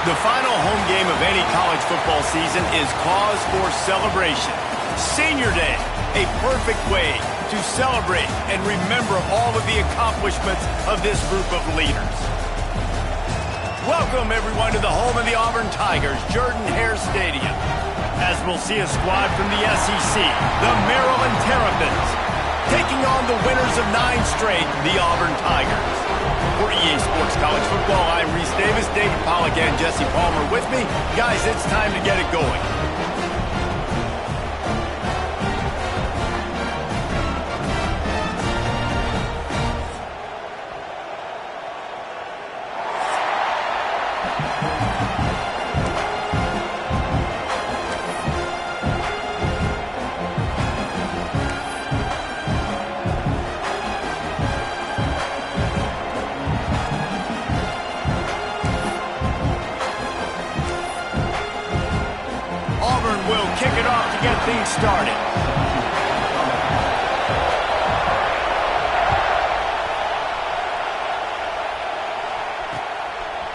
The final home game of any college football season is cause for celebration. Senior Day, a perfect way to celebrate and remember all of the accomplishments of this group of leaders. Welcome, everyone, to the home of the Auburn Tigers, Jordan-Hare Stadium. As we'll see a squad from the SEC, the Maryland Terrapins, taking on the winners of 9 straight, the Auburn Tigers. For EA Sports College Football, I'm Reese Davis, David Pollack, and Jesse Palmer with me. Guys, it's time to get it going. Will kick it off to get things started.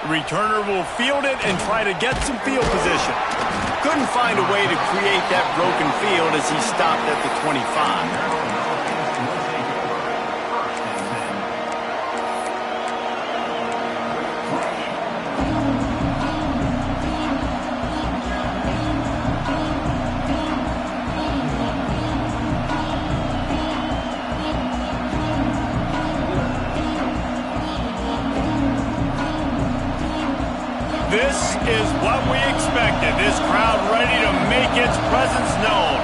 The returner will field it and try to get some field position. Couldn't find a way to create that broken field as he stopped at the 25. This is what we expected. This crowd ready to make its presence known.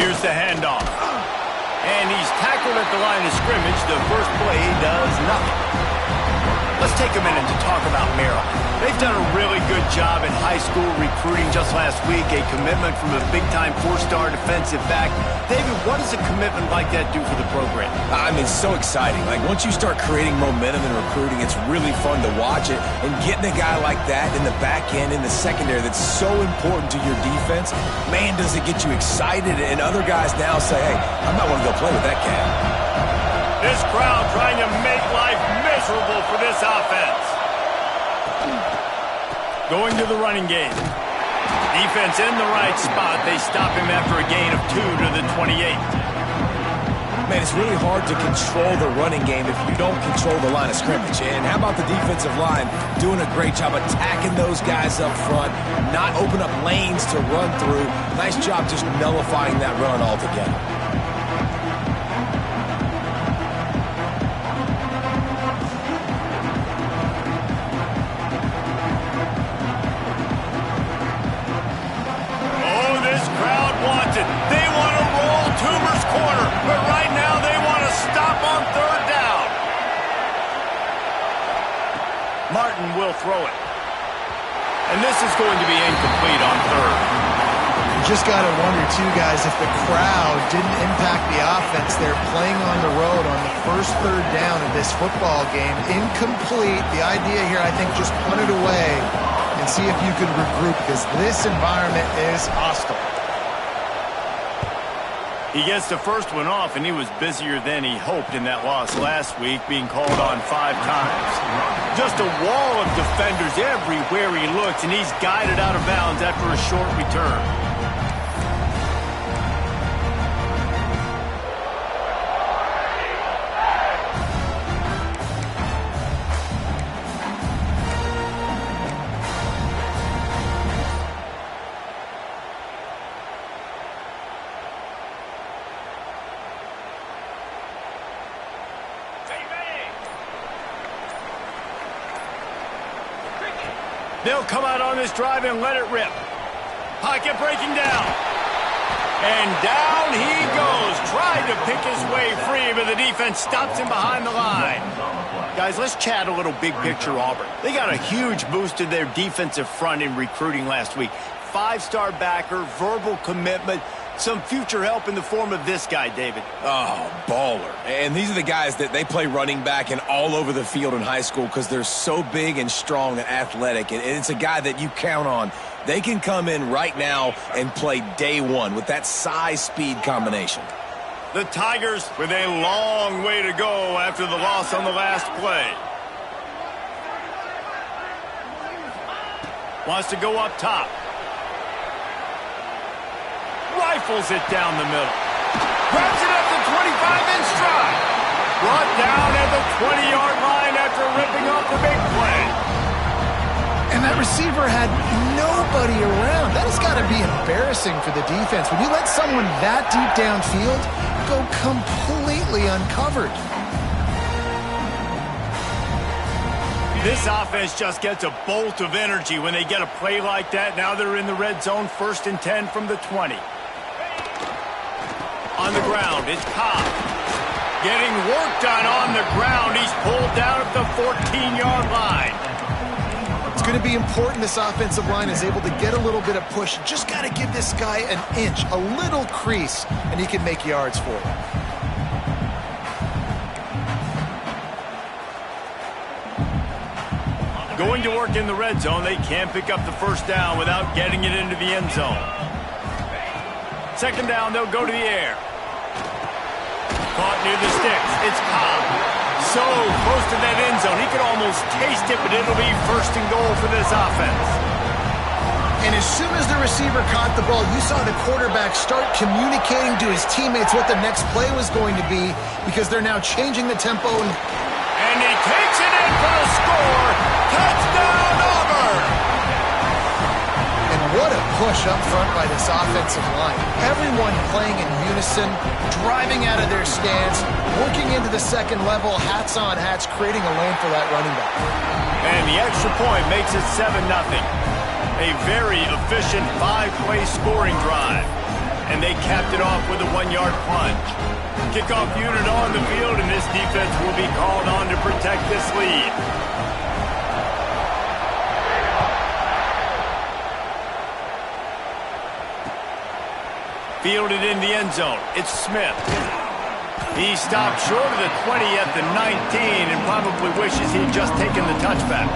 Here's the handoff. And he's tackled at the line of scrimmage. The first play does nothing. Let's take a minute to talk about Maryland. They've done a really good job in high school recruiting just last week. A commitment from a big-time 4-star defensive back. David, what does a commitment like that do for the program? I mean, so exciting. Like, once you start creating momentum in recruiting, it's really fun to watch it. And getting a guy like that in the back end, in the secondary, that's so important to your defense, man, does it get you excited. And other guys now say, hey, I might want to go play with that cat. This crowd trying to make life miserable for this offense. Going to the running game. Defense in the right spot. They stop him after a gain of 2 to the 28. Man, it's really hard to control the running game if you don't control the line of scrimmage. And how about the defensive line doing a great job attacking those guys up front, not open up lanes to run through. Nice job just nullifying that run altogether. They want to roll Toomer's corner, but right now they want to stop on 3rd down. Martin will throw it. And this is going to be incomplete on 3rd. You just got to wonder, too, guys, if the crowd didn't impact the offense. They're playing on the road on the first 3rd down of this football game. Incomplete. The idea here, I think, just punt it away and see if you can regroup, because this environment is hostile. He gets the first one off, and he was busier than he hoped in that loss last week, being called on 5 times. Just a wall of defenders everywhere he looks, and he's guided out of bounds after a short return. They'll come out on this drive and let it rip. Pocket breaking down. And down he goes. Tried to pick his way free, but the defense stops him behind the line. Guys, let's chat a little big picture Auburn. They got a huge boost to their defensive front in recruiting last week. 5-star backer, verbal commitment, some future help in the form of this guy, David. Oh, baller. And these are the guys that they play running back and all over the field in high school because they're so big and strong and athletic. And it's a guy that you count on. They can come in right now and play day one with that size-speed combination. The Tigers with a long way to go after the loss on the last play. Wants to go up top. Rifles it down the middle. Grabs it at the 25 in stride. Brought down at the 20-yard line after ripping off the big play. And that receiver had nobody around. That has got to be embarrassing for the defense. When you let someone that deep downfield go completely uncovered. This offense just gets a bolt of energy when they get a play like that. Now they're in the red zone, 1st and 10 from the 20. On the ground, it's Cobb. Getting work done on the ground. He's pulled down at the 14-yard line. It's going to be important this offensive line is able to get a little bit of push. Just got to give this guy an inch, a little crease, and he can make yards for you. Going to work in the red zone, they can't pick up the first down without getting it into the end zone. 2nd down, they'll go to the air. Caught near the sticks. It's Cobb. So close to that end zone. He could almost taste it, but it'll be 1st and goal for this offense. And as soon as the receiver caught the ball, you saw the quarterback start communicating to his teammates what the next play was going to be because they're now changing the tempo. And he takes it in for a score. Touchdown, Auburn! And what a push up front by this offensive line. Everyone playing in unison, driving out of their stance, working into the second level, hats on hats, creating a lane for that running back. And the extra point makes it 7-0. A very efficient 5-play scoring drive. And they capped it off with a 1-yard plunge. Kickoff unit on the field, and this defense will be called on to protect this lead. Fielded in the end zone. It's Smith. He stopped short of the 20 at the 19 and probably wishes he'd just taken the touchback.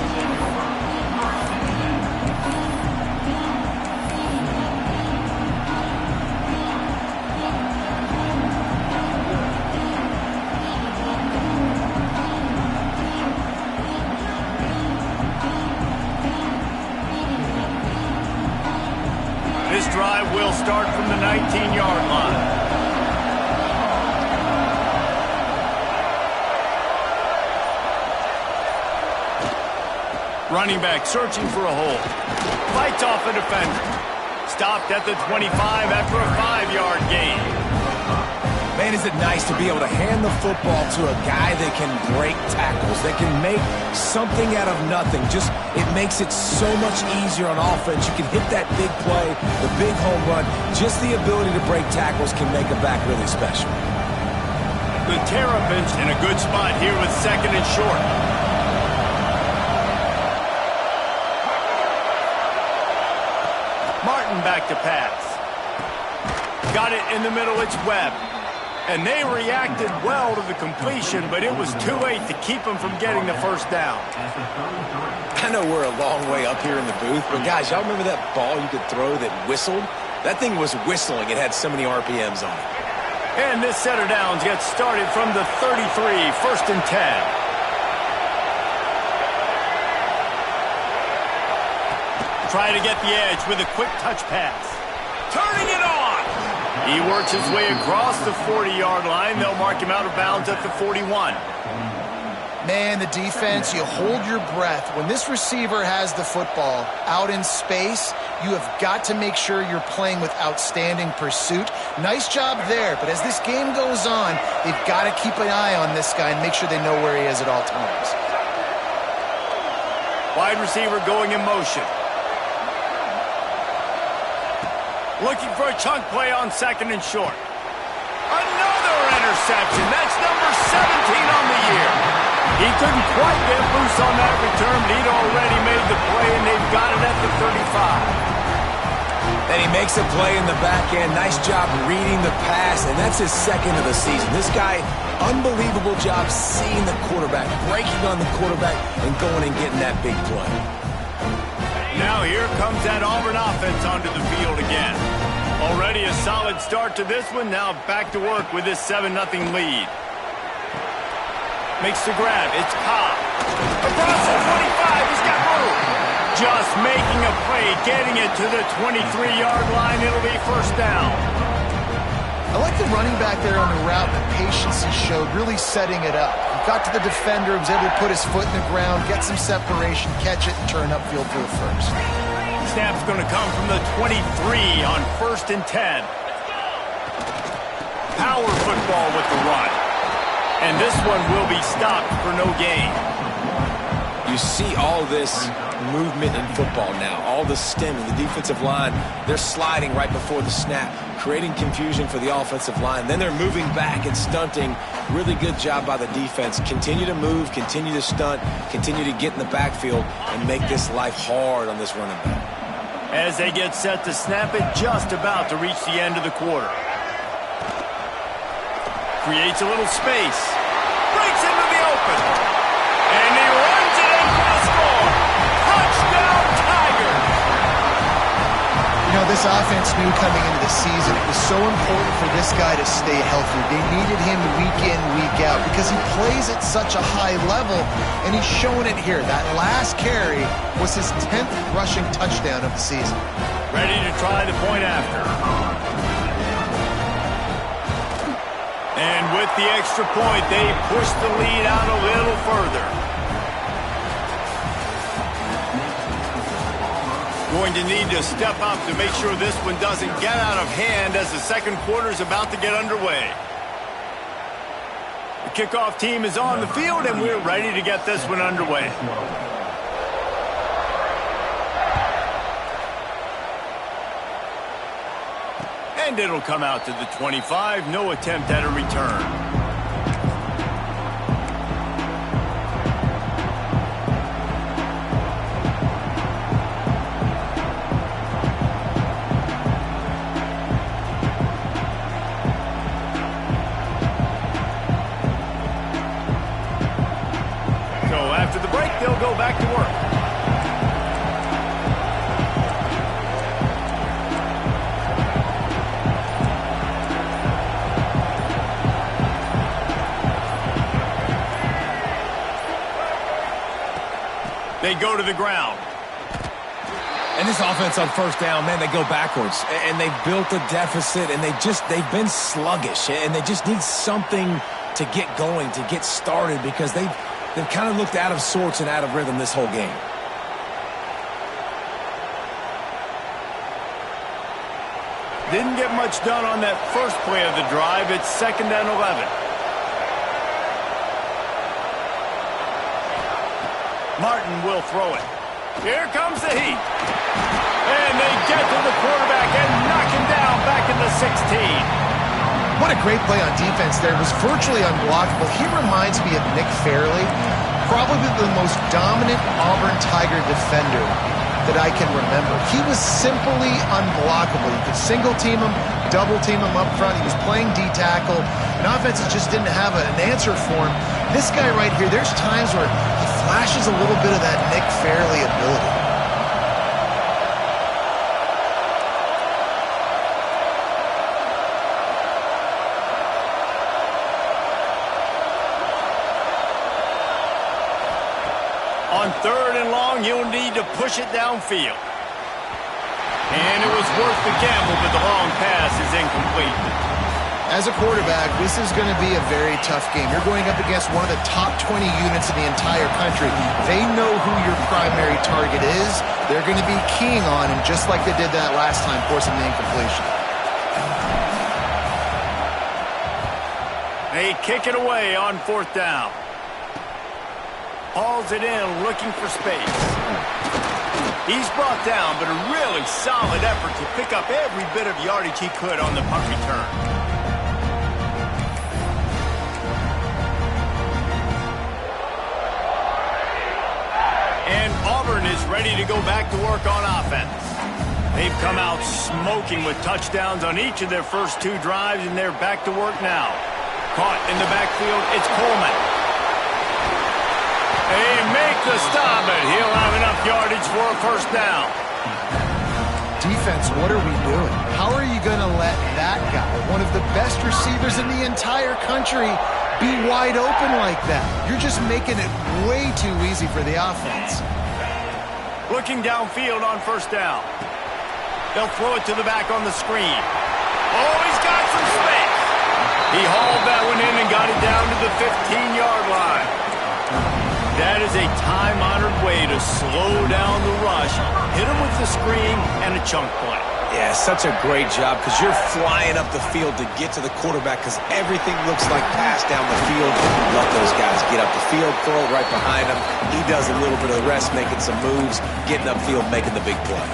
This drive will start from the 19-yard line. Running back searching for a hole. Fights off a defender. Stopped at the 25 after a 5-yard gain. Man, is it nice to be able to hand the football to a guy that can break tackles, that can make something out of nothing. Just, it makes it so much easier on offense. You can hit that big play, the big home run. Just the ability to break tackles can make a back really special. The Terrapins in a good spot here with 2nd and short. Martin back to pass. Got it in the middle, it's Webb. And they reacted well to the completion, but it was too late to keep them from getting the first down. I know we're a long way up here in the booth, but guys, y'all remember that ball you could throw that whistled? That thing was whistling. It had so many RPMs on it. And this set of downs gets started from the 33, 1st and 10. Try to get the edge with a quick touch pass. Turning it on! He works his way across the 40-yard line. They'll mark him out of bounds at the 41. Man, the defense, you hold your breath. When this receiver has the football out in space, you have got to make sure you're playing with outstanding pursuit. Nice job there, but as this game goes on, they've got to keep an eye on this guy and make sure they know where he is at all times. Wide receiver going in motion. Looking for a chunk play on 2nd and short. Another interception. That's number 17 on the year. He couldn't quite get loose on that return, but he'd already made the play, and they've got it at the 35. And he makes a play in the back end. Nice job reading the pass, and that's his 2nd of the season. This guy, unbelievable job seeing the quarterback, breaking on the quarterback, and going and getting that big play. Now here comes that Auburn offense onto the field again. Already a solid start to this one. Now back to work with this 7-0 lead. Makes the grab. It's Cobb. Across the 25. He's got room. Just making a play, getting it to the 23-yard line. It'll be first down. I like the running back there on the route, the patience he showed, really setting it up. He got to the defender, was able to put his foot in the ground, get some separation, catch it, and turn upfield for the first. Snap's going to come from the 23 on 1st and 10. Power football with the run. And this one will be stopped for no gain. You see all this movement in football now. All the stemming, the defensive line, they're sliding right before the snap, creating confusion for the offensive line. Then they're moving back and stunting. Really good job by the defense. Continue to move, continue to stunt, continue to get in the backfield and make this life hard on this running back. As they get set to snap it, just about to reach the end of the quarter. Creates a little space. Breaks into the open. And he runs it in for the score. Touchdown, Tigers! You know, this offense knew coming into the season it was so important for this guy to stay healthy. They needed him week in, week out because he plays at such a high level, and he's showing it here. That last carry was his 10th rushing touchdown of the season. Ready to try the point after. And with the extra point, they push the lead out a little further. Going to need to step up to make sure this one doesn't get out of hand as the second quarter is about to get underway. The kickoff team is on the field, and we're ready to get this one underway. And it'll come out to the 25. No attempt at a return. After the break, they'll go back to work. They go to the ground. And this offense on first down, man, they go backwards. And they've built a deficit, and they've been sluggish. And they just need something to get going, to get started, because they've kind of looked out of sorts and out of rhythm this whole game. Didn't get much done on that first play of the drive. It's 2nd and 11. Martin will throw it. Here comes the heat. And they get to the quarterback and knock him down back in the 16. What a great play on defense there. It was virtually unblockable. He reminds me of Nick Fairley, probably the most dominant Auburn Tiger defender that I can remember. He was simply unblockable. You could single team him, double team him up front. He was playing D-tackle, and offenses just didn't have an answer for him. This guy right here, there's times where he flashes a little bit of that Nick Fairley ability. On 3rd and long, you'll need to push it downfield. And it was worth the gamble, but the long pass is incomplete. As a quarterback, this is going to be a very tough game. You're going up against one of the top 20 units in the entire country. They know who your primary target is. They're going to be keying on him, just like they did that last time, forcing the incompletion. They kick it away on 4th down. Hauls it in, looking for space. He's brought down, but a really solid effort to pick up every bit of yardage he could on the punt return. And Auburn is ready to go back to work on offense. They've come out smoking with touchdowns on each of their first 2 drives, and they're back to work now. Caught in the backfield, it's Coleman. They make the stop, but he'll have enough yardage for a first down. Defense, what are we doing? How are you going to let that guy, one of the best receivers in the entire country, be wide open like that? You're just making it way too easy for the offense. Looking downfield on first down. They'll throw it to the back on the screen. Oh, he's got some space. He hauled that one in and got it down to the 15-yard line. That is a time-honored way to slow down the rush, hit him with the screen, and a chunk play. Yeah, such a great job because you're flying up the field to get to the quarterback because everything looks like pass down the field. Let those guys get up the field, throw it right behind him. He does a little bit of the rest, making some moves, getting upfield, making the big play.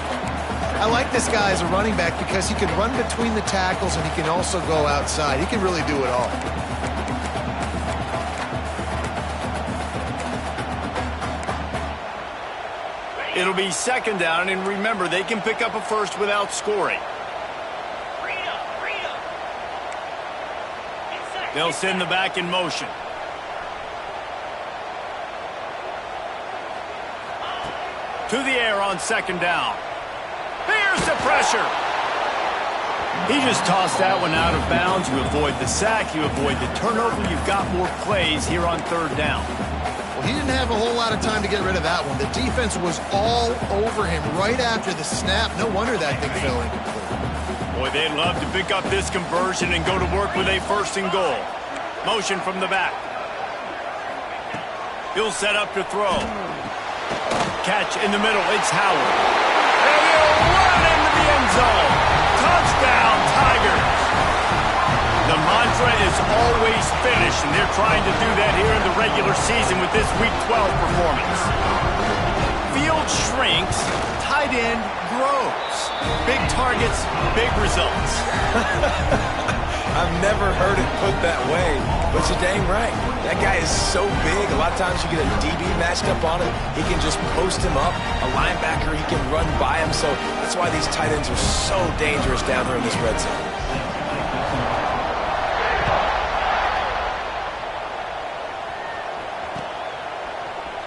I like this guy as a running back because he can run between the tackles and he can also go outside. He can really do it all. It'll be second down, and remember, they can pick up a first without scoring. They'll send the back in motion. To the air on second down. Here's the pressure. He just tossed that one out of bounds. You avoid the sack, you avoid the turnover. You've got more plays here on third down. He didn't have a whole lot of time to get rid of that one. The defense was all over him right after the snap. No wonder that thing fell incomplete. Boy, they'd love to pick up this conversion and go to work with a first and goal. Motion from the back. He'll set up to throw. Catch in the middle. It's Howard. And he'll run into the end zone. Touchdown, Tigers. The mantra is always finish, and they're trying to do that here in the regular season with this Week 12 performance. Field shrinks, tight end grows. Big targets, big results. I've never heard it put that way, but you're dang right. That guy is so big. A lot of times you get a DB matched up on him. He can just post him up. A linebacker, he can run by him. So that's why these tight ends are so dangerous down there in this red zone.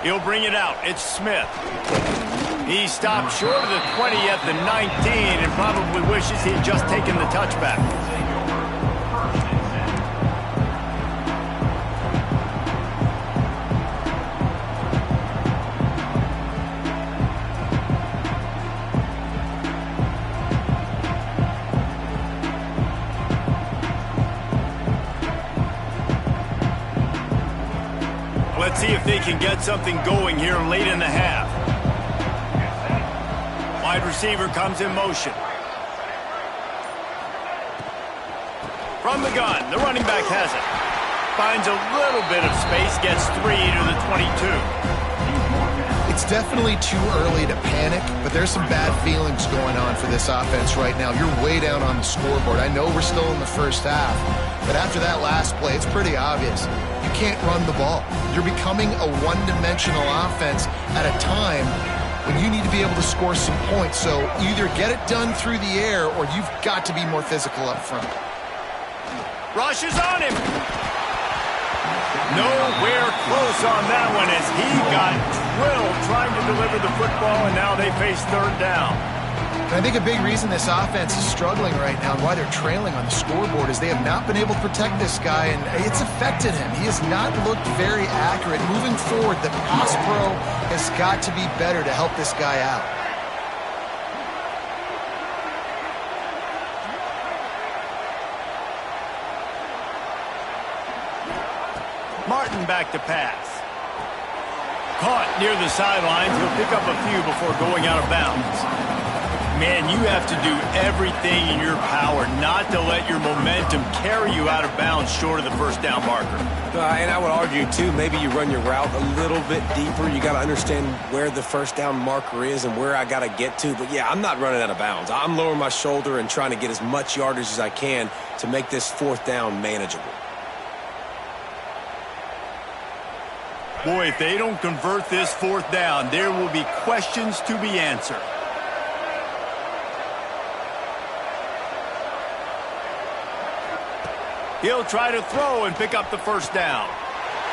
He'll bring it out. It's Smith. He stopped short of the 20 at the 19 and probably wishes he'd just taken the touchback. Let's see if they can get something going here late in the half. Wide receiver comes in motion. From the gun, the running back has it. Finds a little bit of space, gets 3 to the 22. It's definitely too early to panic, but there's some bad feelings going on for this offense right now. You're way down on the scoreboard. I know we're still in the first half, but after that last play, it's pretty obvious. You can't run the ball. You're becoming a one-dimensional offense at a time when you need to be able to score some points. So either get it done through the air or you've got to be more physical up front. Rush is on him. Nowhere close on that one as he got drilled trying to deliver the football, and now they face third down. And I think a big reason this offense is struggling right now and why they're trailing on the scoreboard is they have not been able to protect this guy, and it's affected him. He has not looked very accurate. Moving forward, the pass pro has got to be better to help this guy out. Martin back to pass. Caught near the sidelines. He'll pick up a few before going out of bounds. Man, you have to do everything in your power not to let your momentum carry you out of bounds short of the first down marker. And I would argue, too, maybe you run your route a little bit deeper. You got to understand where the first down marker is and where I got to get to. But, yeah, I'm not running out of bounds. I'm lowering my shoulder and trying to get as much yardage as I can to make this fourth down manageable. Boy, if they don't convert this fourth down, there will be questions to be answered. He'll try to throw and pick up the first down.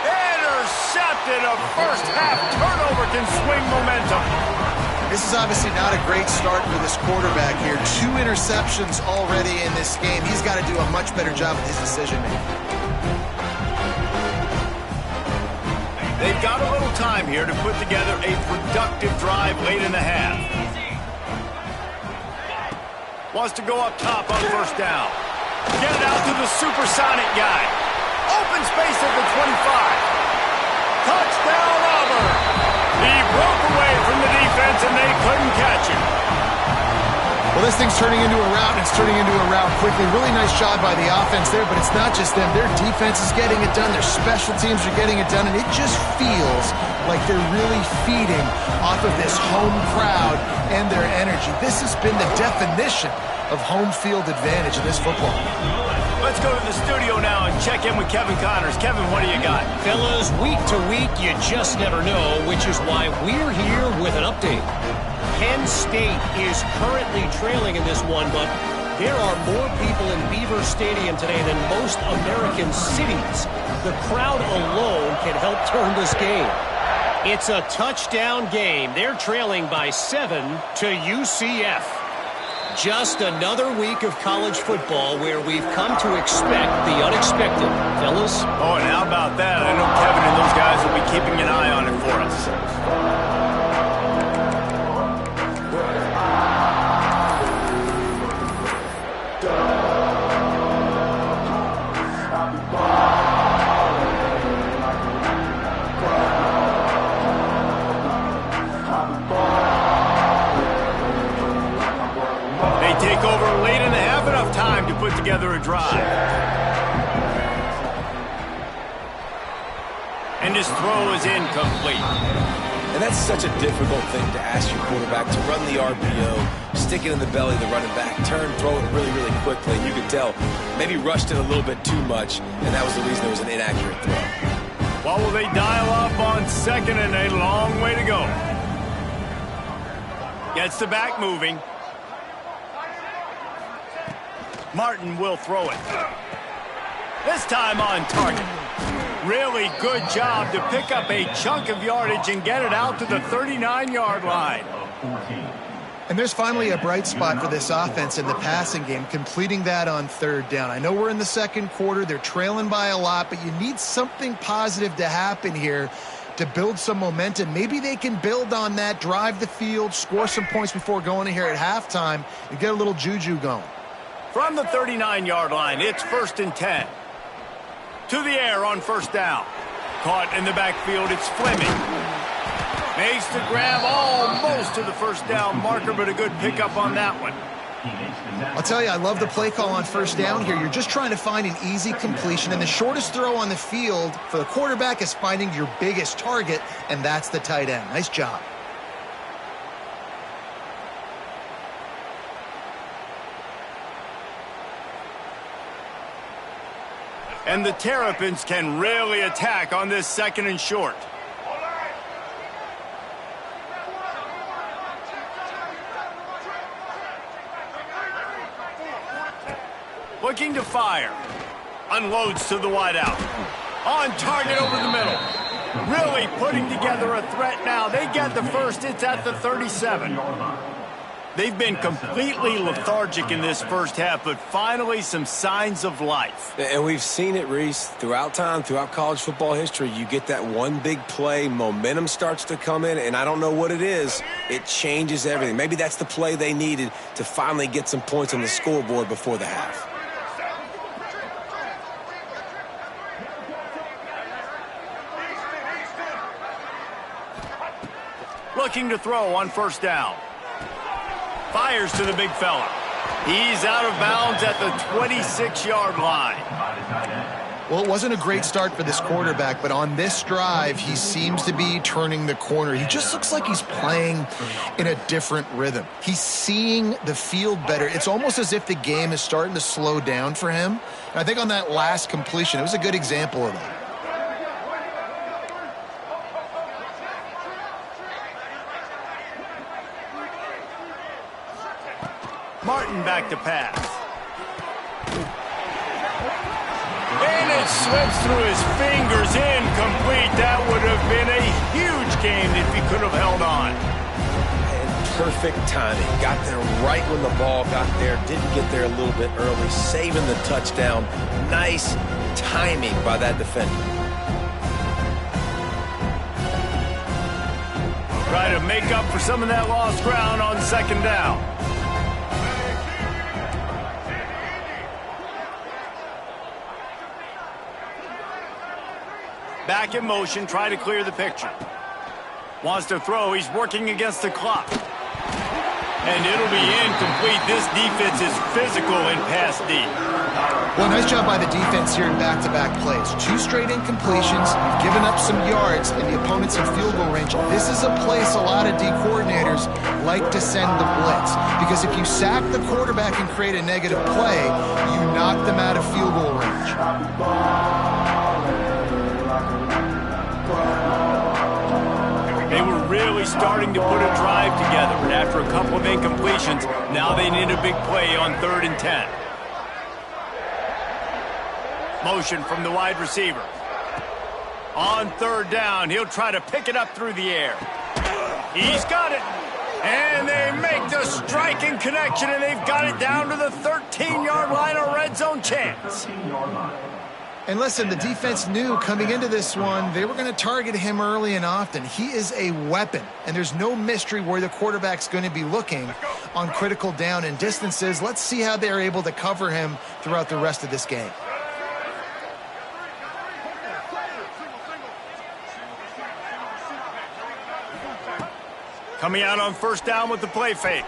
Intercepted. A first half turnover can swing momentum. This is obviously not a great start for this quarterback here. 2 interceptions already in this game. He's got to do a much better job with his decision-making. They've got a little time here to put together a productive drive late in the half. Wants to go up top on first down. Get it out to the supersonic guy. Open space at the 25. Touchdown, Auburn. He broke away from the defense, and they couldn't catch him. Well, this thing's turning into a rout, and it's turning into a rout quickly. Really nice job by the offense there, but it's not just them. Their defense is getting it done. Their special teams are getting it done, and it just feels like they're really feeding off of this home crowd and their energy. This has been the definition of home field advantage in this football. Let's go to the studio now and check in with Kevin Connors. Kevin, what do you got? Fellas, week to week, you just never know, which is why we're here with an update. Penn State is currently trailing in this one, but there are more people in Beaver Stadium today than most American cities. The crowd alone can help turn this game. It's a touchdown game. They're trailing by 7 to UCF. Just another week of college football where we've come to expect the unexpected. Fellas? Oh, and how about that? I know Kevin and those guys will be keeping an eye on it for us. Take over late in the half, enough time to put together a drive. And his throw is incomplete. And that's such a difficult thing to ask your quarterback to run the RPO, stick it in the belly of the running back, turn, throw it really, really quickly. You could tell maybe rushed it a little bit too much, and that was the reason it was an inaccurate throw. Well, will they dial up on second and a long way to go? Gets the back moving. Martin will throw it. This time on target. Really good job to pick up a chunk of yardage and get it out to the 39-yard line. And there's finally a bright spot for this offense in the passing game, completing that on third down. I know we're in the second quarter. They're trailing by a lot, but you need something positive to happen here to build some momentum. Maybe they can build on that, drive the field, score some points before going in here at halftime, and get a little juju going. From the 39-yard line, it's 1st and 10. To the air on first down. Caught in the backfield, it's Fleming. Makes the grab almost to the first down marker, but a good pickup on that one. I'll tell you, I love the play call on first down here. You're just trying to find an easy completion, and the shortest throw on the field for the quarterback is finding your biggest target, and that's the tight end. Nice job. And the Terrapins can really attack on this 2nd and short. Looking to fire. Unloads to the wideout. On target over the middle. Really putting together a threat now. They get the first. It's at the 37. They've been completely lethargic in this first half, but finally some signs of life. And we've seen it, Reese, throughout time, throughout college football history. You get that one big play, momentum starts to come in, and I don't know what it is. It changes everything. Maybe that's the play they needed to finally get some points on the scoreboard before the half. Looking to throw on first down. Fires to the big fella. He's out of bounds at the 26-yard line. Well, it wasn't a great start for this quarterback, but on this drive, he seems to be turning the corner. He just looks like he's playing in a different rhythm. He's seeing the field better. It's almost as if the game is starting to slow down for him. And I think on that last completion, it was a good example of that. Martin back to pass. And it slips through his fingers, incomplete. That would have been a huge game if he could have held on. And perfect timing. Got there right when the ball got there. Didn't get there a little bit early. Saving the touchdown. Nice timing by that defender. Try to make up for some of that lost ground on second down. Back in motion, try to clear the picture. Wants to throw, he's working against the clock. And it'll be incomplete. This defense is physical in pass deep. Well, nice job by the defense here in back-to-back plays. 2 straight incompletions, you've given up some yards, and the opponent's in field goal range. This is a place a lot of D coordinators like to send the blitz. Because if you sack the quarterback and create a negative play, you knock them out of field goal range. They were really starting to put a drive together, but after a couple of incompletions, now they need a big play on 3rd and 10. Motion from the wide receiver. On 3rd down, he'll try to pick it up through the air. He's got it. And they make the striking connection, and they've got it down to the 13-yard line, a red zone chance. And listen, the defense knew coming into this one, they were going to target him early and often. He is a weapon, and there's no mystery where the quarterback's going to be looking on critical down and distances. Let's see how they're able to cover him throughout the rest of this game. Coming out on 1st down with the play fake.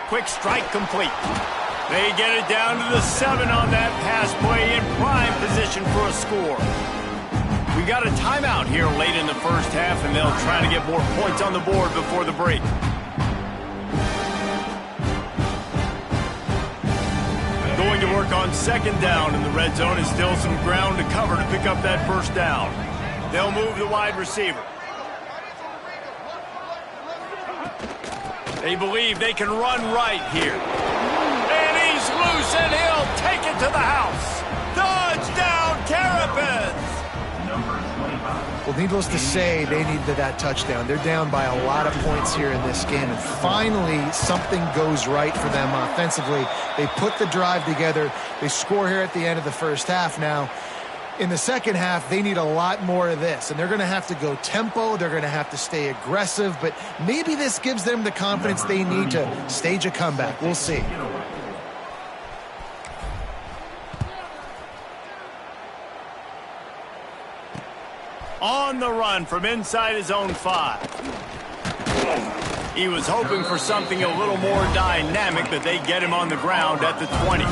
Quick strike complete. They get it down to the 7 on that pass play in prime position for a score. We got a timeout here late in the first half, and they'll try to get more points on the board before the break. Going to work on 2nd down in the red zone, and still some ground to cover to pick up that 1st down. They'll move the wide receiver. They believe they can run right here. And he's loose, and he'll take it to the house. Touchdown, Terrapins! Well, needless to say, they needed that touchdown. They're down by a lot of points here in this game, and finally something goes right for them offensively. They put the drive together. They score here at the end of the first half. Now, in the second half, they need a lot more of this, and they're going to have to go tempo. They're going to have to stay aggressive, but maybe this gives them the confidence they need to stage a comeback. We'll see. On the run from inside his own 5. He was hoping for something a little more dynamic, but they get him on the ground at the 20.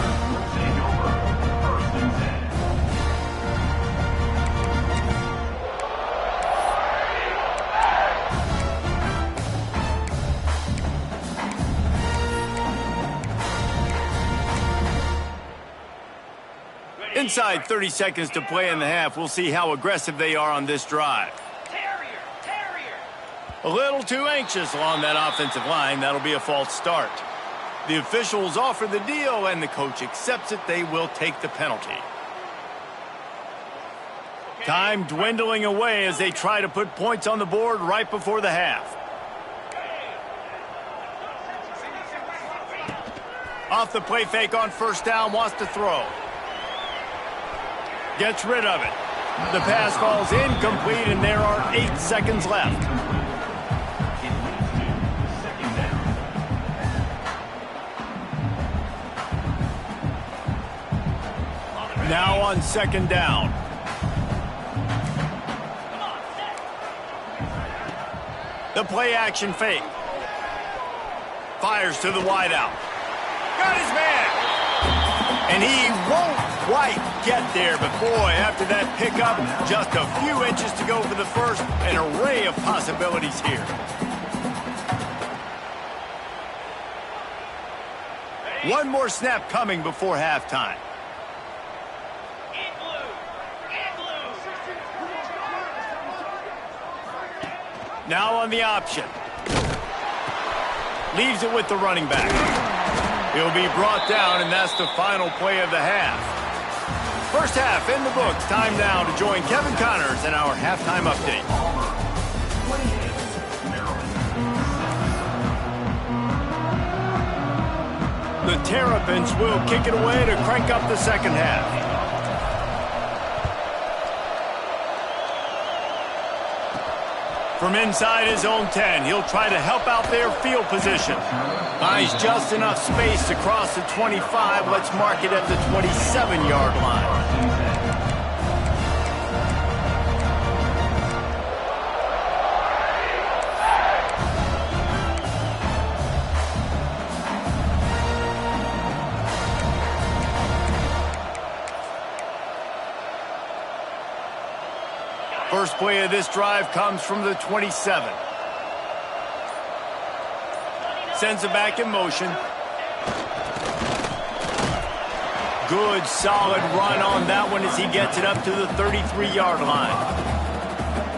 Inside 30 seconds to play in the half. We'll see how aggressive they are on this drive. A little too anxious along that offensive line. That'll be a false start. The officials offer the deal, and the coach accepts it. They will take the penalty. Time dwindling away as they try to put points on the board right before the half. Off the play fake on 1st down, wants to throw. Gets rid of it. The pass falls incomplete, and there are 8 seconds left. Now on 2nd down. The play action fake. Fires to the wideout. Got his man. And he won't quite get there, but boy, after that pickup, just a few inches to go for the first. An array of possibilities here. One more snap coming before halftime. Now on the option. Leaves it with the running back. He'll be brought down, and that's the final play of the half. First half in the books. Time now to join Kevin Connors in our halftime update. Terrapins will kick it away to crank up the second half. From inside his own 10, he'll try to help out their field position. Finds just enough space to cross the 25. Let's mark it at the 27-yard line. First play of this drive comes from the 27. Sends it back in motion. Good, solid run on that one as he gets it up to the 33-yard line.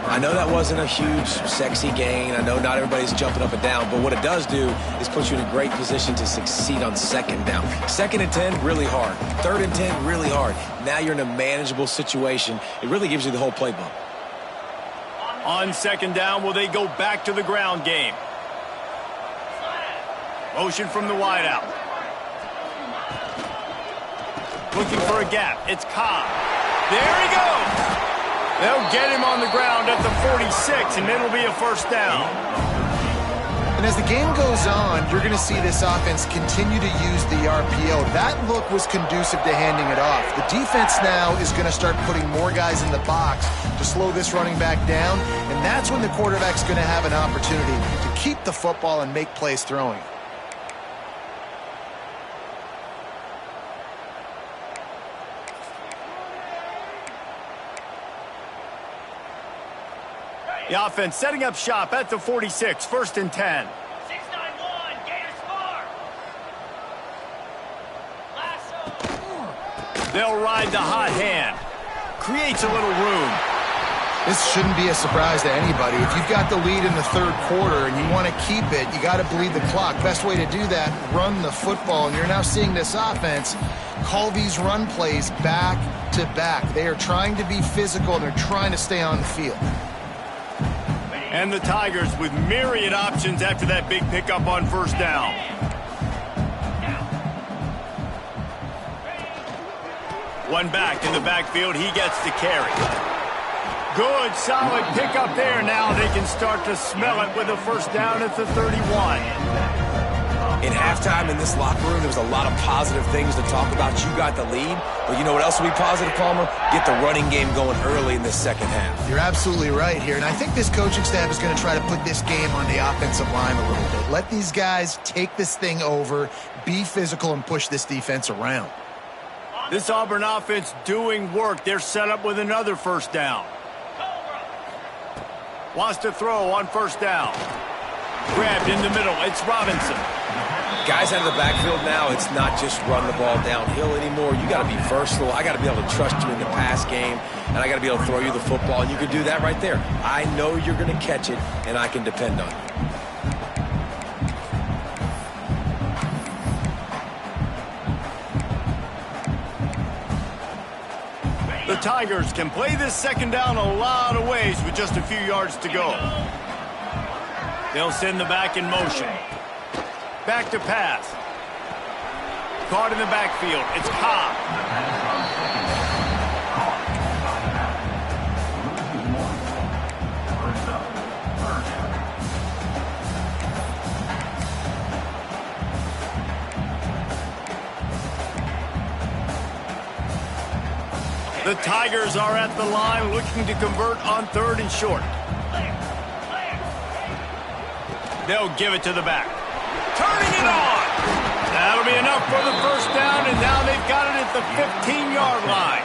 I know that wasn't a huge, sexy gain. I know not everybody's jumping up and down, but what it does do is put you in a great position to succeed on second down. Second and 10, really hard. Third and 10, really hard. Now you're in a manageable situation. It really gives you the whole playbook. On second down, will they go back to the ground game? Motion from the wideout. Looking for a gap. It's Cobb. There he goes. They'll get him on the ground at the 46, and it'll be a first down. And as the game goes on, you're going to see this offense continue to use the RPO. That look was conducive to handing it off. The defense now is going to start putting more guys in the box to slow this running back down, and that's when the quarterback's going to have an opportunity to keep the football and make plays throwing. The offense setting up shop at the 46, first and 10. 691, Gators far. Lasso. They'll ride the hot hand. Creates a little room. This shouldn't be a surprise to anybody. If you've got the lead in the third quarter and you want to keep it, you got to bleed the clock. Best way to do that, run the football. And you're now seeing this offense call these run plays back to back. They are trying to be physical, and they're trying to stay on the field. And the Tigers with myriad options after that big pickup on first down. One back in the backfield. He gets the carry. Good, solid pickup there. Now they can start to smell it with a first down at the 31. In halftime in this locker room, there was a lot of positive things to talk about. You got the lead, but you know what else will be positive, Palmer? Get the running game going early in the second half. You're absolutely right here, and I think this coaching staff is going to try to put this game on the offensive line a little bit. Let these guys take this thing over, be physical, and push this defense around. This Auburn offense doing work. They're set up with another first down. Wants to throw on first down. Grabbed in the middle. It's Robinson. Guys out of the backfield now, it's not just run the ball downhill anymore. You got to be versatile. I got to be able to trust you in the pass game, and I got to be able to throw you the football, and you can do that right there. I know you're going to catch it, and I can depend on you. The Tigers can play this second down a lot of ways with just a few yards to go. They'll send the back in motion. Back to pass. Caught in the backfield. It's Cobb. The Tigers are at the line looking to convert on third and short. They'll give it to the back. Turning it on. That'll be enough for the first down, and now they've got it at the 15-yard line.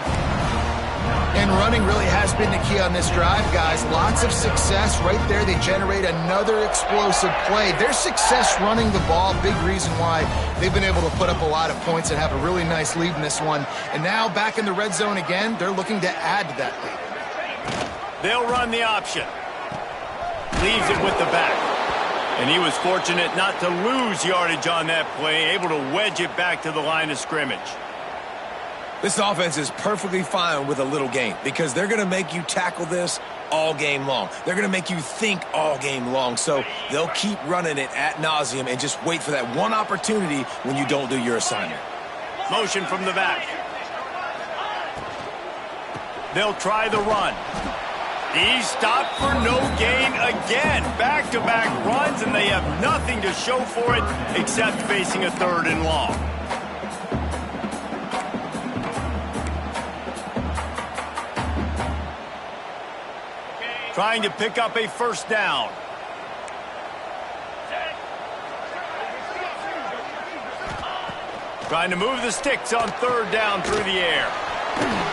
And running really has been the key on this drive, guys. Lots of success right there. They generate another explosive play. Their success running the ball, big reason why they've been able to put up a lot of points and have a really nice lead in this one. And now back in the red zone again, they're looking to add to that lead. They'll run the option. Leaves it with the back. And he was fortunate not to lose yardage on that play, able to wedge it back to the line of scrimmage. This offense is perfectly fine with a little gain because they're going to make you tackle this all game long. They're going to make you think all game long. So they'll keep running it ad nauseum and just wait for that one opportunity when you don't do your assignment. Motion from the back. They'll try the run. He's stopped for no gain again. Back-to-back runs, and they have nothing to show for it except facing a 3rd and long. Trying to pick up a 1st down. Trying to move the sticks on 3rd down through the air.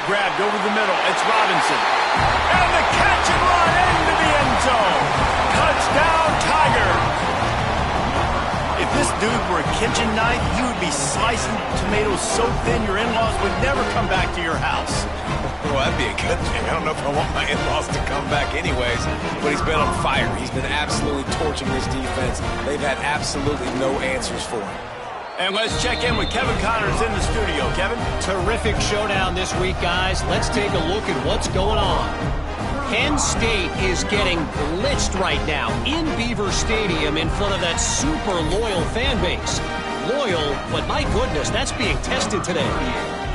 Grabbed over the middle. It's Robinson. And the catch and run into the end zone. Touchdown, Tigers. If this dude were a kitchen knife, he would be slicing tomatoes so thin your in-laws would never come back to your house. Well, that'd be a good thing. I don't know if I want my in-laws to come back anyways, but he's been on fire. He's been absolutely torching this defense. They've had absolutely no answers for him. And let's check in with Kevin Connors in the studio. Kevin? Terrific showdown this week, guys. Let's take a look at what's going on. Penn State is getting blitzed right now in Beaver Stadium in front of that super loyal fan base. Loyal, but my goodness, that's being tested today.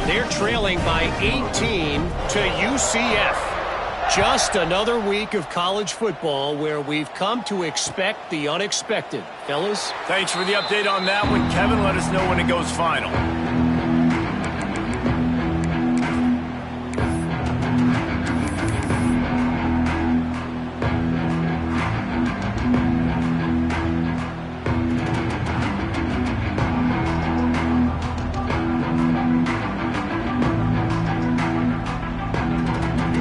They're trailing by 18 to UCF. Just another week of college football where we've come to expect the unexpected. Fellas? Thanks for the update on that one, Kevin. Let us know when it goes final.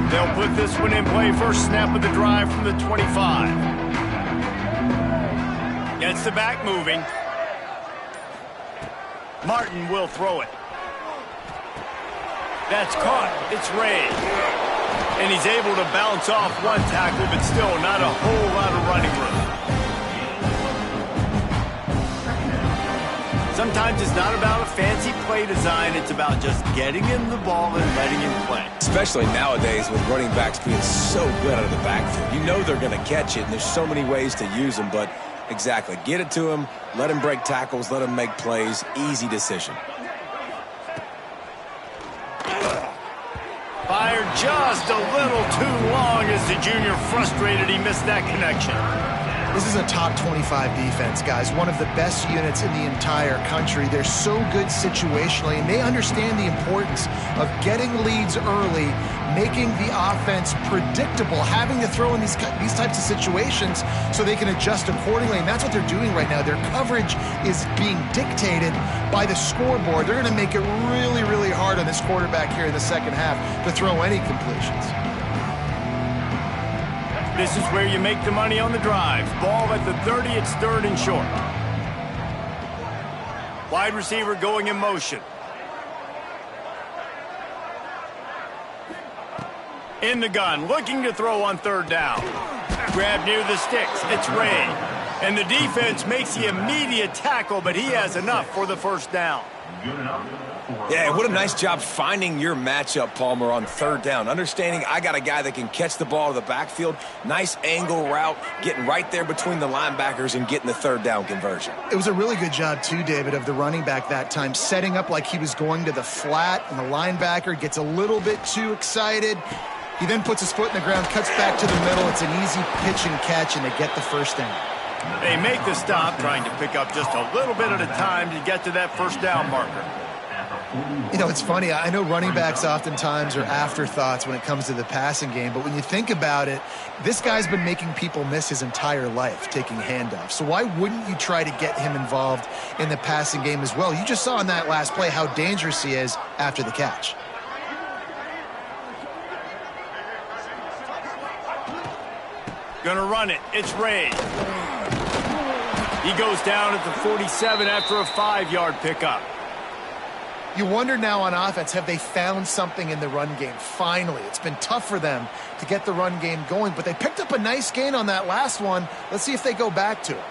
They'll put this one in play. First snap of the drive from the 25. Gets the back moving. Martin will throw it. That's caught. It's Ray. And he's able to bounce off one tackle, but still not a whole lot of running room. Sometimes it's not about a fancy play design. It's about just getting him the ball and letting him play. Especially nowadays with running backs being so good out of the backfield. You know they're going to catch it, and there's so many ways to use them, but exactly. Get it to him, let him break tackles, let him make plays. Easy decision. Fired just a little too long as the junior frustrated he missed that connection. This is a top 25 defense, guys. One of the best units in the entire country. They're so good situationally, and they understand the importance of getting leads early, making the offense predictable, having to throw in these types of situations so they can adjust accordingly, and that's what they're doing right now. Their coverage is being dictated by the scoreboard. They're going to make it really, really hard on this quarterback here in the second half to throw any completions. This is where you make the money on the drive. Ball at the 30, it's 3rd and short. Wide receiver going in motion. In the gun, looking to throw on 3rd down. Grab near the sticks, it's Ray. And the defense makes the immediate tackle, but he has enough for the 1st down. Yeah, what a nice job finding your matchup, Palmer, on 3rd down. Understanding I got a guy that can catch the ball to the backfield. Nice angle route, getting right there between the linebackers and getting the 3rd down conversion. It was a really good job, too, David, of the running back that time, setting up like he was going to the flat, and the linebacker gets a little bit too excited. He then puts his foot in the ground, cuts back to the middle. It's an easy pitch and catch, and they get the 1st down. They make the stop, trying to pick up just a little bit at a time to get to that 1st down marker. You know, it's funny. I know running backs oftentimes are afterthoughts when it comes to the passing game, but when you think about it, this guy's been making people miss his entire life taking handoffs. So why wouldn't you try to get him involved in the passing game as well? You just saw in that last play how dangerous he is after the catch. Gonna run it. It's Ray. He goes down at the 47 after a 5-yard pickup. You wonder now on offense, have they found something in the run game? Finally, it's been tough for them to get the run game going, but they picked up a nice gain on that last one. Let's see if they go back to it.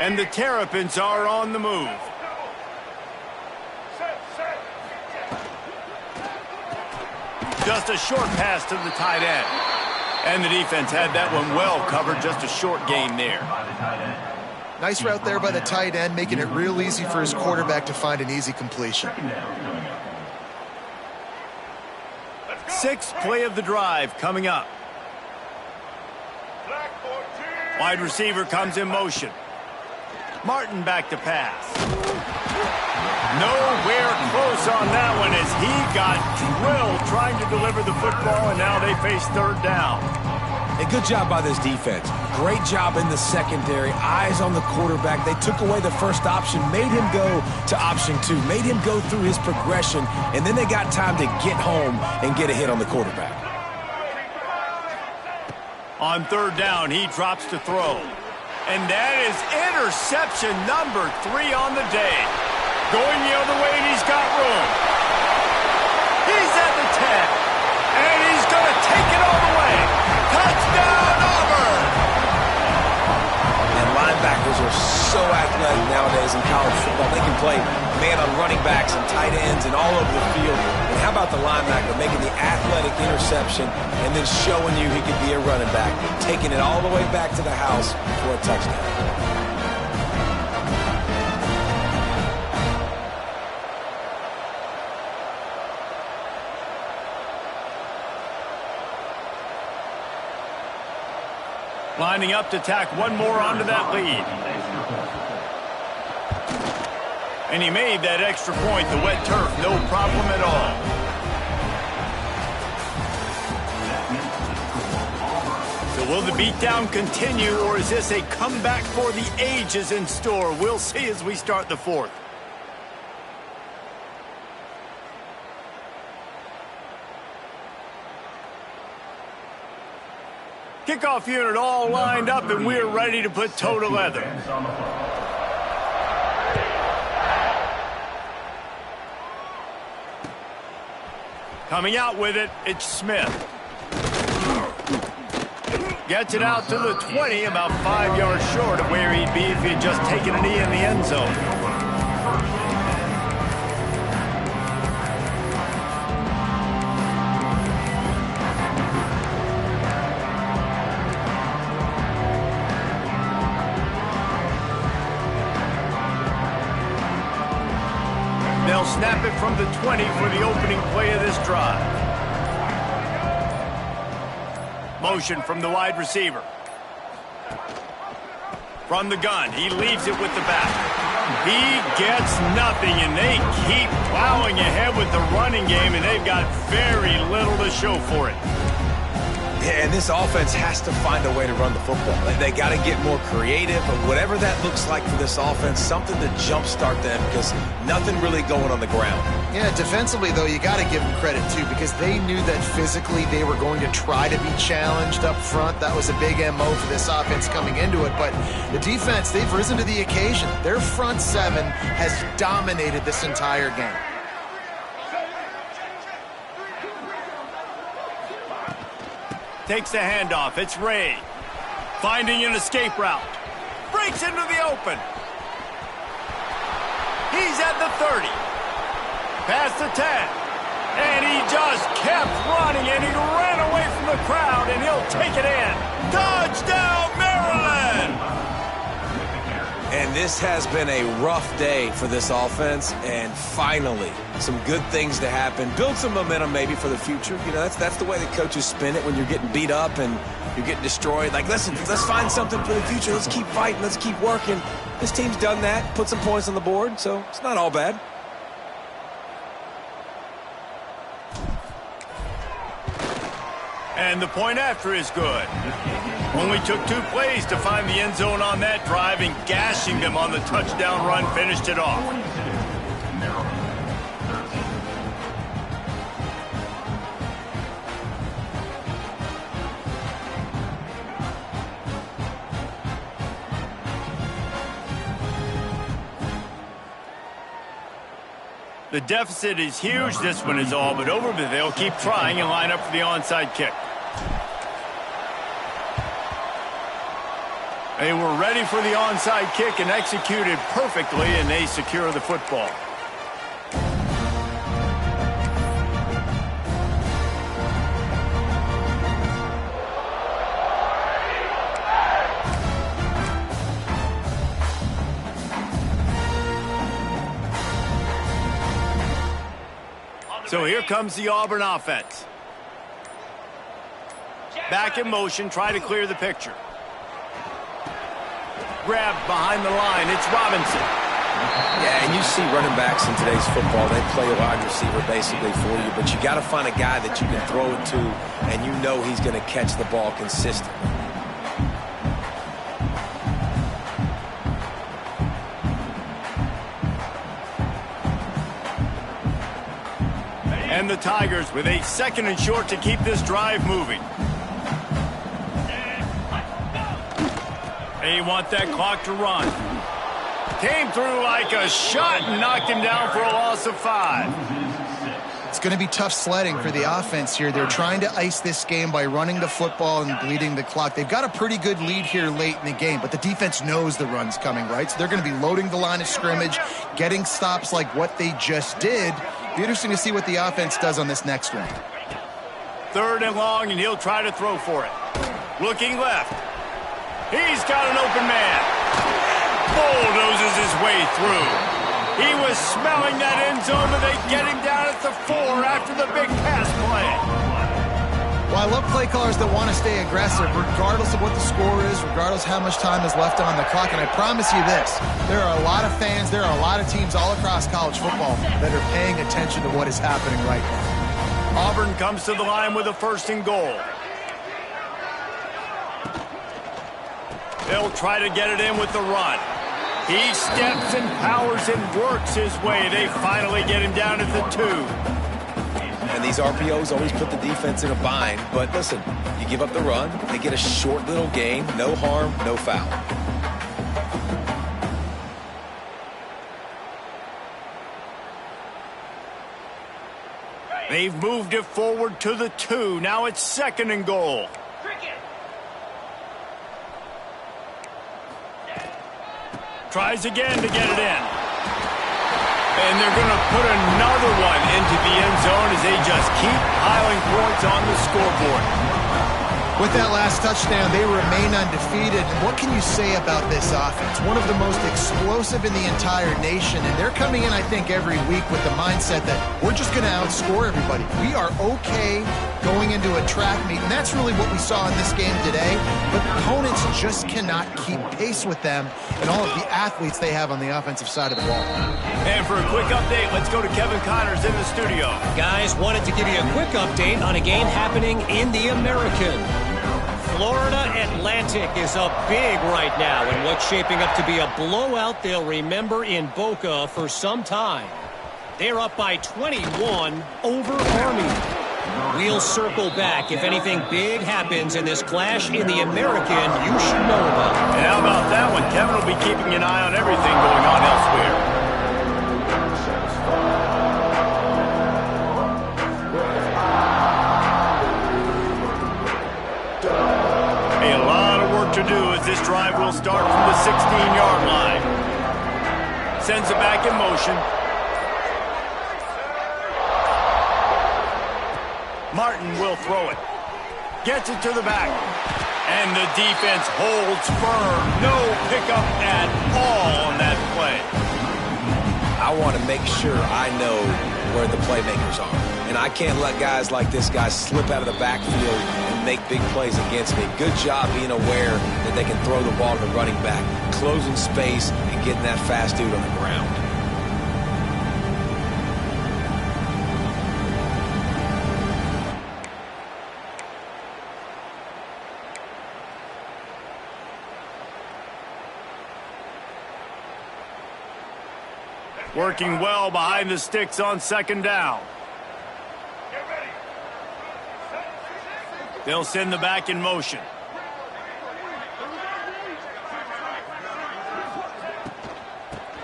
And the Terrapins are on the move. Just a short pass to the tight end. And the defense had that one well covered. Just a short gain there. Nice route there by the tight end, making it real easy for his quarterback to find an easy completion. Sixth play of the drive coming up. Wide receiver comes in motion. Martin back to pass. Nowhere close on that one as he got drilled trying to deliver the football, and now they face third down. A good job by this defense. Great job in the secondary. Eyes on the quarterback. They took away the first option, made him go to option 2, made him go through his progression, and then they got time to get home and get a hit on the quarterback. On third down, he drops to throw. And that is interception number 3 on the day. Going the other way, and he's got room. He's at the 10. And he's going to take it all the way. Touchdown, Auburn! And linebackers are so athletic nowadays in college football. They can play man on running backs and tight ends and all over the field. And how about the linebacker making the athletic interception and then showing you he could be a running back, taking it all the way back to the house for a touchdown. Lining up to tack one more onto that lead. And he made that extra point, the wet turf, no problem at all. So will the beatdown continue, or is this a comeback for the ages in store? We'll see as we start the fourth. Kickoff unit all lined up, and we're ready to put toe to leather. Coming out with it, it's Smith. Gets it out to the 20, about 5 yards short of where he'd be if he had just taken a knee in the end zone. They'll snap it from the 20 for the opening play of this drive. Motion from the wide receiver. From the gun, he leaves it with the back. He gets nothing, and they keep plowing ahead with the running game, and they've got very little to show for it. Yeah, and this offense has to find a way to run the football. They got to get more creative, but whatever that looks like for this offense, something to jumpstart them because nothing really going on the ground. Yeah, defensively, though, you got to give them credit, too, because they knew that physically they were going to try to be challenged up front. That was a big MO for this offense coming into it, but the defense, they've risen to the occasion. Their front seven has dominated this entire game. Takes the handoff. It's Ray. Finding an escape route. Breaks into the open. He's at the 30. Past the 10. And he just kept running, and he ran away from the crowd, and he'll take it in. Touchdown, Maryland! And this has been a rough day for this offense, and finally, some good things to happen. Build some momentum maybe for the future. You know, that's the way the coaches spin it when you're getting beat up and you're getting destroyed. Like, listen, let's find something for the future. Let's keep fighting. Let's keep working. This team's done that, put some points on the board, so it's not all bad. And the point after is good. Only took 2 plays to find the end zone on that drive, and gashing them on the touchdown run finished it off. The deficit is huge. This one is all but over, but they'll keep trying and line up for the onside kick. They were ready for the onside kick and executed perfectly, and they secure the football. So here comes the Auburn offense. Back in motion, try to clear the picture. Grabbed behind the line, it's Robinson. Yeah, and you see running backs in today's football, they play a wide receiver basically for you, but you got to find a guy that you can throw it to, and you know he's going to catch the ball consistently. And the Tigers with a 2nd and short to keep this drive moving. They want that clock to run. Came through like a shot and knocked him down for a loss of 5. It's going to be tough sledding for the offense here. They're trying to ice this game by running the football and bleeding the clock. They've got a pretty good lead here late in the game, but the defense knows the run's coming, right? So they're going to be loading the line of scrimmage, getting stops like what they just did. Be interesting to see what the offense does on this next one. 3rd and long, and he'll try to throw for it. Looking left. He's got an open man. Bulldozes his way through. He was smelling that end zone, but they get him down at the 4 after the big pass play. Well, I love play callers that want to stay aggressive, regardless of what the score is, regardless how much time is left on the clock. And I promise you this, there are a lot of fans, there are a lot of teams all across college football that are paying attention to what is happening right now. Auburn comes to the line with a 1st and goal. They'll try to get it in with the run. He steps and powers and works his way. They finally get him down at the 2. And these RPOs always put the defense in a bind. But listen, you give up the run, they get a short little gain, no harm, no foul. They've moved it forward to the 2. Now it's 2nd and goal. Tries again to get it in. And they're going to put another one into the end zone as they just keep piling points on the scoreboard. With that last touchdown, they remain undefeated. And what can you say about this offense? One of the most explosive in the entire nation. And they're coming in, I think, every week with the mindset that we're just going to outscore everybody. We are okay going into a track meet. And that's really what we saw in this game today. But opponents just cannot keep pace with them and all of the athletes they have on the offensive side of the ball. And for a quick update, let's go to Kevin Connors in the studio. Guys, wanted to give you a quick update on a game happening in the American. Florida Atlantic is up big right now in what's shaping up to be a blowout they'll remember in Boca for some time. They're up by 21 over Army. We'll circle back if anything big happens in this clash in the American you should know about. And how about that one? Kevin will be keeping an eye on everything going on elsewhere. To do as this drive will start from the 16-yard line. Sends it back in motion. Martin will throw it. Gets it to the back. And the defense holds firm. No pickup at all on that play. I want to make sure I know where the playmakers are. And I can't let guys like this guy slip out of the backfield and make big plays against me. Good job being aware that they can throw the ball to the running back, closing space, and getting that fast dude on the ground. Working well behind the sticks on 2nd down. They'll send the back in motion.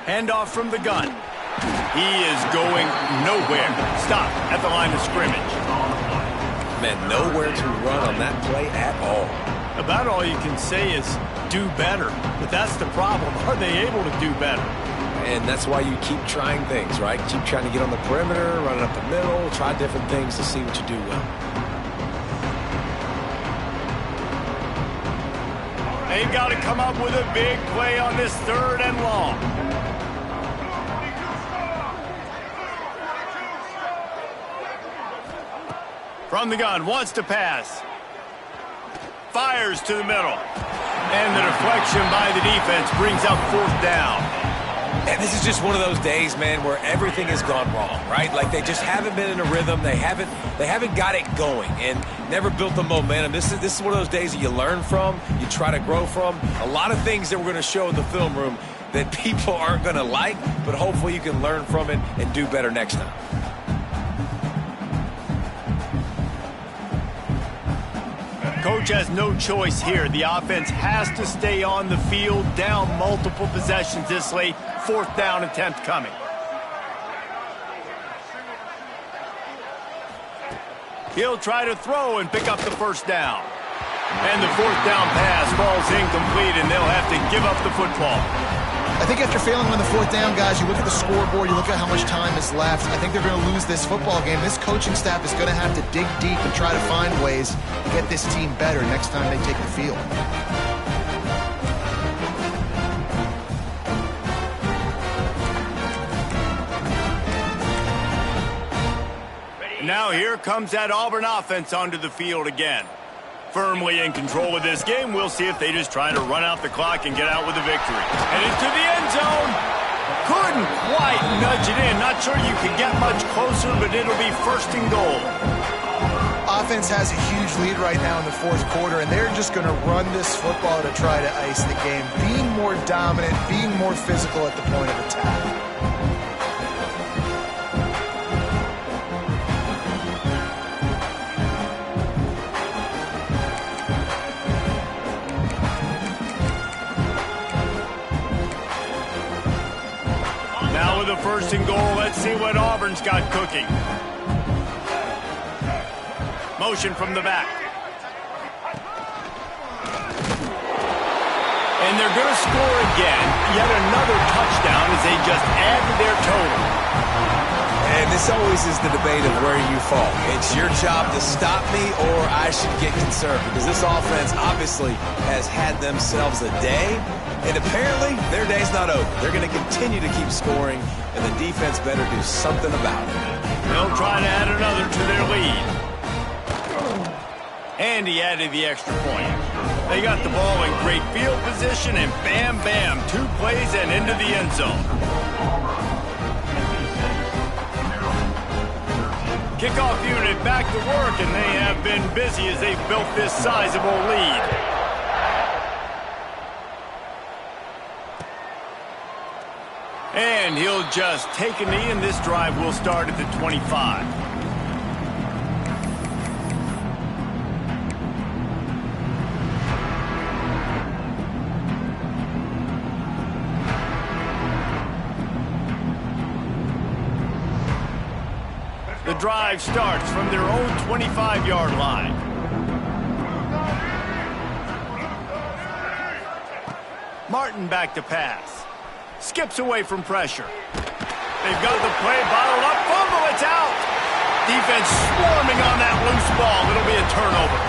Handoff from the gun. He is going nowhere. Stop at the line of scrimmage. Man, nowhere to run on that play at all. About all you can say is do better. But that's the problem. Are they able to do better? And that's why you keep trying things, right? Keep trying to get on the perimeter, running up the middle, try different things to see what you do well. They've got to come up with a big play on this 3rd and long. From the gun, wants to pass. Fires to the middle. And the deflection by the defense brings up 4th down. And this is just one of those days, man, where everything has gone wrong, right? Like they just haven't been in a rhythm. They haven't got it going and never built the momentum. This is one of those days that you learn from, you try to grow from. A lot of things that we're going to show in the film room that people aren't going to like, but hopefully you can learn from it and do better next time. Coach has no choice here. The offense has to stay on the field, down multiple possessions this late. 4th down attempt coming. He'll try to throw and pick up the 1st down. And the 4th down pass falls incomplete, and they'll have to give up the football. I think after failing on the 4th down, guys, you look at the scoreboard, you look at how much time is left. I think they're going to lose this football game. This coaching staff is going to have to dig deep and try to find ways to get this team better next time they take the field. Now here comes that Auburn offense onto the field again. Firmly in control of this game. We'll see if they just try to run out the clock and get out with a victory. And into the end zone. Couldn't quite nudge it in. Not sure you could get much closer, but it'll be 1st and goal. Offense has a huge lead right now in the 4th quarter, and they're just going to run this football to try to ice the game. Being more dominant, being more physical at the point of attack. Now with a 1st and goal, let's see what Auburn's got cooking. Motion from the back. And they're going to score again. Yet another touchdown as they just add to their total. And this always is the debate of where you fall. It's your job to stop me or I should get concerned because this offense obviously has had themselves a day, and apparently their day's not over. They're going to continue to keep scoring, and the defense better do something about it. They'll try to add another to their lead. And he added the extra point. They got the ball in great field position, and bam, bam, 2 plays and into the end zone. Kickoff unit back to work, and they have been busy as they've built this sizable lead. And he'll just take a knee, and this drive will start at the 25. The drive starts from their own 25-yard line. Martin back to pass. Skips away from pressure. They've got the play bottled up. Fumble, it's out. Defense swarming on that loose ball. It'll be a turnover.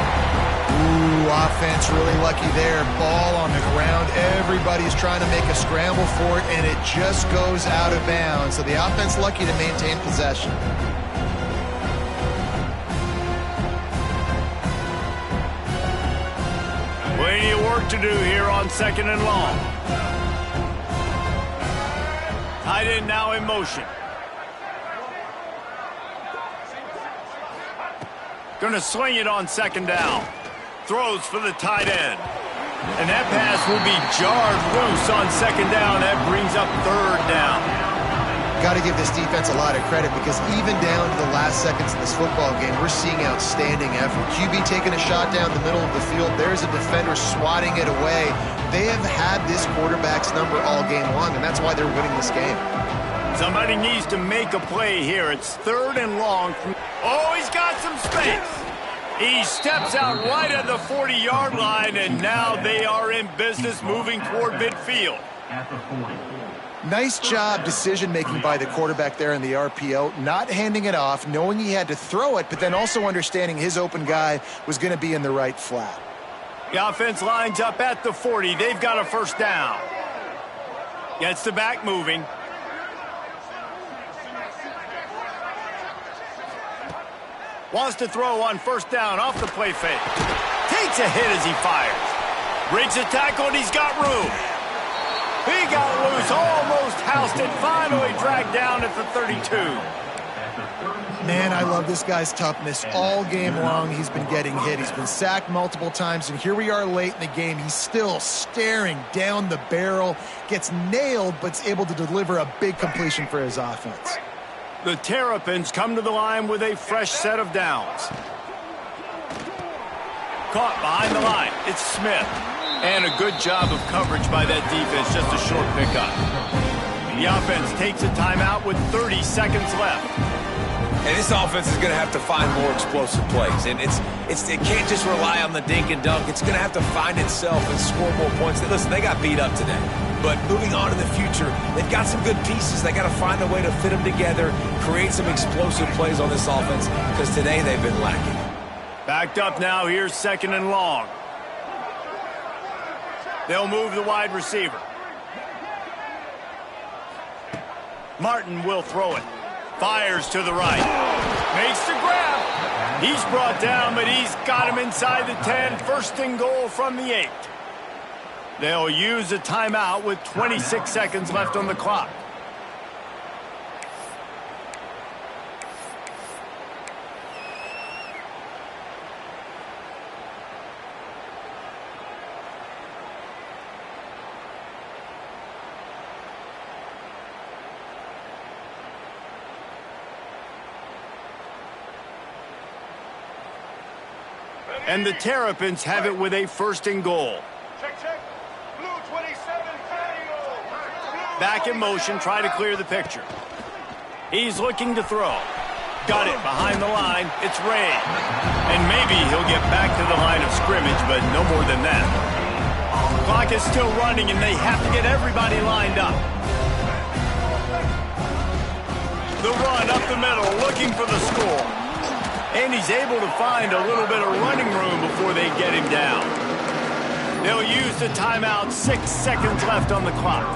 Ooh, offense really lucky there. Ball on the ground. Everybody's trying to make a scramble for it, and it just goes out of bounds. So the offense lucky to maintain possession. Plenty of work to do here on 2nd and long. Tight end now in motion. Gonna swing it on 2nd down. Throws for the tight end. And that pass will be jarred loose on 2nd down. That brings up 3rd down. Got to give this defense a lot of credit because even down to the last seconds of this football game, we're seeing outstanding effort. QB taking a shot down the middle of the field. There's a defender swatting it away. They have had this quarterback's number all game long, and that's why they're winning this game. Somebody needs to make a play here. It's 3rd and long. Oh, he's got some space. He steps out right at the 40-yard line, and now they are in business moving toward midfield. At the 40. Nice job decision-making by the quarterback there in the RPO, not handing it off, knowing he had to throw it, but then also understanding his open guy was going to be in the right flat. The offense lines up at the 40. They've got a 1st down. Gets the back moving. Wants to throw on first down off the play fake. Takes a hit as he fires. Breaks a tackle and he's got room. He got loose, almost housed it, finally dragged down at the 32. Man, I love this guy's toughness. All game long, he's been getting hit. He's been sacked multiple times, and here we are late in the game. He's still staring down the barrel, gets nailed, but is able to deliver a big completion for his offense. The Terrapins come to the line with a fresh set of downs. Caught behind the line. It's Smith. And a good job of coverage by that defense, just a short pickup. The offense takes a timeout with 30 seconds left. And this offense is going to have to find more explosive plays. And it can't just rely on the dink and dunk. It's going to have to find itself and score more points. Listen, they got beat up today. But moving on in the future, they've got some good pieces. They got to find a way to fit them together, create some explosive plays on this offense, because today they've been lacking. Backed up now. Here's 2nd and long. They'll move the wide receiver. Martin will throw it. Fires to the right. Makes the grab. He's brought down, but he's got him inside the 10. 1st and goal from the 8. They'll use a timeout with 26 seconds left on the clock. And the Terrapins have it with a 1st and goal. Check. Blue 27, Back in motion, try to clear the picture. He's looking to throw. Got it behind the line. It's Ray. And maybe he'll get back to the line of scrimmage, but no more than that. Clock is still running, and they have to get everybody lined up. The run up the middle, looking for the score. And he's able to find a little bit of running room before they get him down. They'll use the timeout. 6 seconds left on the clock.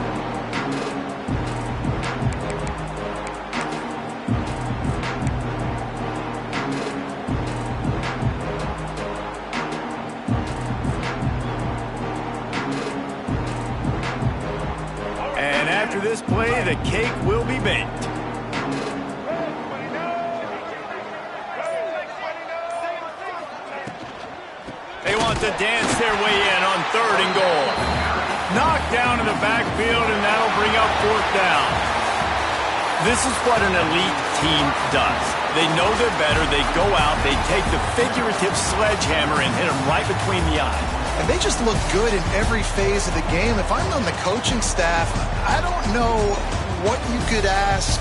And after this play, the cake will be baked. They want to dance their way in on 3rd and goal. Knocked down in the backfield, and that'll bring up 4th down. This is what an elite team does. They know they're better. They go out. They take the figurative sledgehammer and hit them right between the eyes. And they just look good in every phase of the game. If I'm on the coaching staff, I don't know what you could ask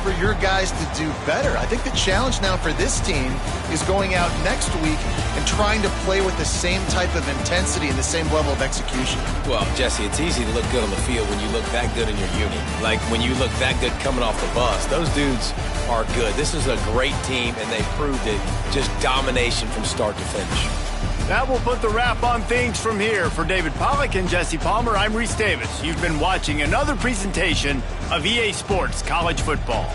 for your guys to do better. I think the challenge now for this team is going out next week and trying to play with the same type of intensity and the same level of execution. Well, Jesse, it's easy to look good on the field when you look that good in your unit. Like when you look that good coming off the bus. Those dudes are good. This is a great team, and they proved it. Just domination from start to finish. That will put the wrap on things from here. For David Pollack and Jesse Palmer, I'm Reese Davis. You've been watching another presentation of EA Sports College Football.